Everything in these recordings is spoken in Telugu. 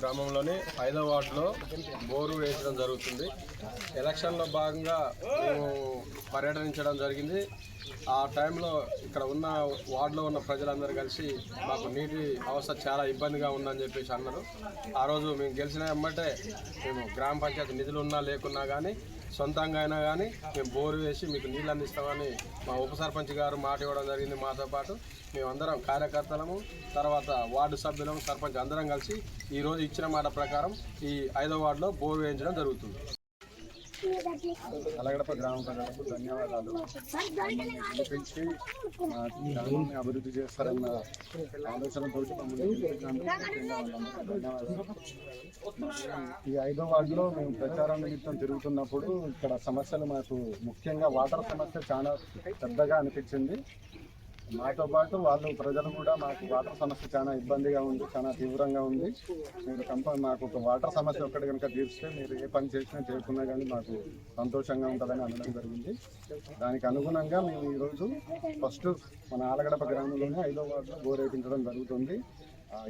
గ్రామంలోని 5వ వార్డులో బోరు వేయడం జరుగుతుంది. ఎలక్షన్లో భాగంగా మేము పర్యటించడం జరిగింది. ఆ టైంలో ఇక్కడ ఉన్న వార్డులో ఉన్న ప్రజలందరూ కలిసి మాకు నీటి అవస్థ చాలా ఇబ్బందిగా ఉందని చెప్పేసి అన్నారు. ఆ రోజు మేము గెలిచిన వెంబటే మేము గ్రామ పంచాయతీ నిధులు ఉన్నా లేకున్నా కానీ సొంతంగా అయినా కానీ మేము బోరు వేసి మీకు నీళ్ళు అందిస్తామని మా ఉప సర్పంచ్ గారు మాట ఇవ్వడం జరిగింది. మాతో పాటు మేమందరం కార్యకర్తలము, తర్వాత వార్డు సభ్యులము, సర్పంచ్ అందరం కలిసి ఈరోజు ఇచ్చిన మాట ప్రకారం ఈ 5వ వార్డులో బోరు వేయించడం జరుగుతుంది. అలగడప గ్రామ ప్రజలకు ధన్యవాదాలు. గెలిపించి గ్రామాన్ని అభివృద్ధి చేస్తారన్న ఆలోచనతో ధన్యవాదాలు. ఈ 5వ వార్డులో మేము ప్రచారం నిమిత్తం తిరుగుతున్నప్పుడు ఇక్కడ సమస్యలు మాకు ముఖ్యంగా వాటర్ సమస్య చాలా పెద్దగా అనిపించింది. మాతో పాటు ప్రజలు కూడా మాకు వాటర్ సమస్య చాలా ఇబ్బందిగా ఉంది, చాలా తీవ్రంగా ఉంది. మీరు మాకు ఒక వాటర్ సమస్య ఒక్కటి కనుక తీర్చితే మీరు ఏ పని చేసినా చేయకున్నా కానీ మాకు సంతోషంగా ఉంటుందని అనడం జరిగింది. దానికి అనుగుణంగా మేము ఈరోజు ఫస్ట్ మన ఆలగడప గ్రామంలోనే 5వ వార్డులో బోర్ వేయించడం జరుగుతుంది.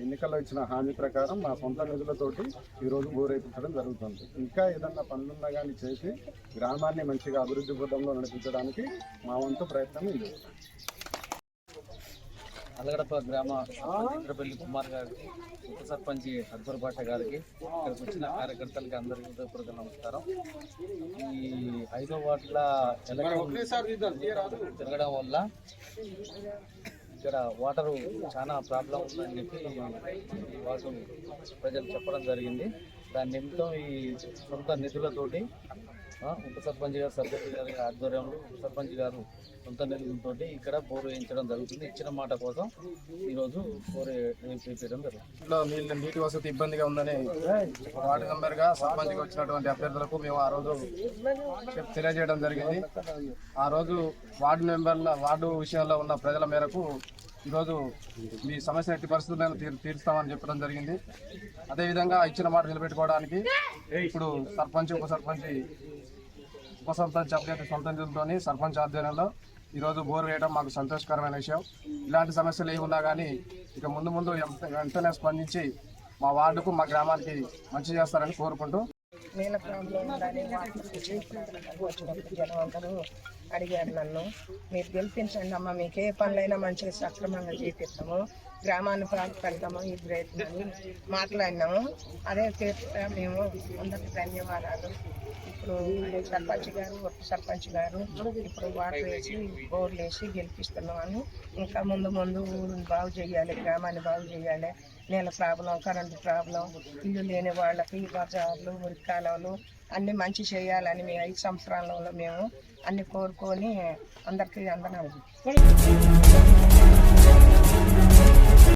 ఎన్నికల్లో ఇచ్చిన హామీ ప్రకారం మా సొంత నిధులతోటి ఈరోజు బోర్ వేయించడం జరుగుతుంది. ఇంకా ఏదన్నా పనులున్నా కానీ చేసి గ్రామాన్ని మంచిగా అభివృద్ధి పథంలో నడిపించడానికి మా వంతు ప్రయత్నం ఇది. అలగడప గ్రామ ఇంద్రపల్లి కుమార్ గారికి, ఉప సర్పంచ్ అక్బర్ బాషా గారికి, ఇక్కడికి వచ్చిన కార్యకర్తలకి అందరికీ హృదయపూర్వక నమస్కారం. ఈ 5వ వార్డుల తిరగడం వల్ల ఇక్కడ వాటరు చాలా ప్రాబ్లం ఉందని చెప్పి వార్డు ప్రజలు చెప్పడం జరిగింది. దాని నిమిత్తం ఈ సొంత నిధులతోటి ఉప సర్పంచ్ గారు, సర్పంచ్ గారి ఆధ్వర్యంలో ఉప సర్పంచ్ గారు సొంత నిధులతో ఇక్కడ బోరు వేయించడం జరుగుతుంది. ఇచ్చిన మాట కోసం ఈరోజు బోరు వేయించడం జరుగుతుంది. నీటి వసతి ఇబ్బందిగా ఉందని వార్డు మెంబర్గా సర్పంచ్గా వచ్చినటువంటి అభ్యర్థులకు మేము ఆ రోజు తెలియజేయడం జరిగింది. ఆ రోజు వార్డు విషయంలో ఉన్న ప్రజల మేరకు ఈరోజు మీ సమస్య ఎట్టి పరిస్థితులను తీరుస్తామని చెప్పడం జరిగింది. అదేవిధంగా ఇచ్చిన మాట నిలబెట్టుకోవడానికి ఇప్పుడు సర్పంచ్, ఉప సర్పంచ్ అభ్యర్థి సొంత నిధులతో సర్పంచ్ ఆధ్వర్యంలో ఈరోజు బోర్ వేయడం మాకు సంతోషకరమైన విషయం. ఇలాంటి సమస్యలు ఏమున్నా కానీ ఇక ముందు వెంటనే స్పందించి మా వార్డుకు, మా గ్రామానికి మంచి చేస్తారని కోరుకుంటూ నీళ్ళ ప్రాబ్లం ఉందని జనం అందరూ అడిగారు నన్ను. మీరు గెలిపించండి అమ్మ, మీకు ఏ పనులైనా మంచిగా సక్రమంగా చేపిస్తాము, గ్రామాన్ని పెడతాము ఈ ప్రయత్నాన్ని మాట్లాడినాము. అదే చేస్తే మేము అందరికి ధన్యవాదాలు. ఇప్పుడు సర్పంచ్ గారు, ఉప సర్పంచ్ గారు ఇప్పుడు వాటర్ వేసి బోర్లు వేసి గెలిపిస్తున్నామని, ఇంకా ముందు ఊరిని బాగు చేయాలి, గ్రామాన్ని బాగు చేయాలి. నీళ్ళ ప్రాబ్లం, కరెంటు ప్రాబ్లం, ఇల్లు లేని వాళ్ళకి బజార్లు, మురికి కాలువలు అన్నీ మంచి చేయాలని మేము 5 సంవత్సరాలలో మేము అన్ని కోరుకొని అందరికీ అందరం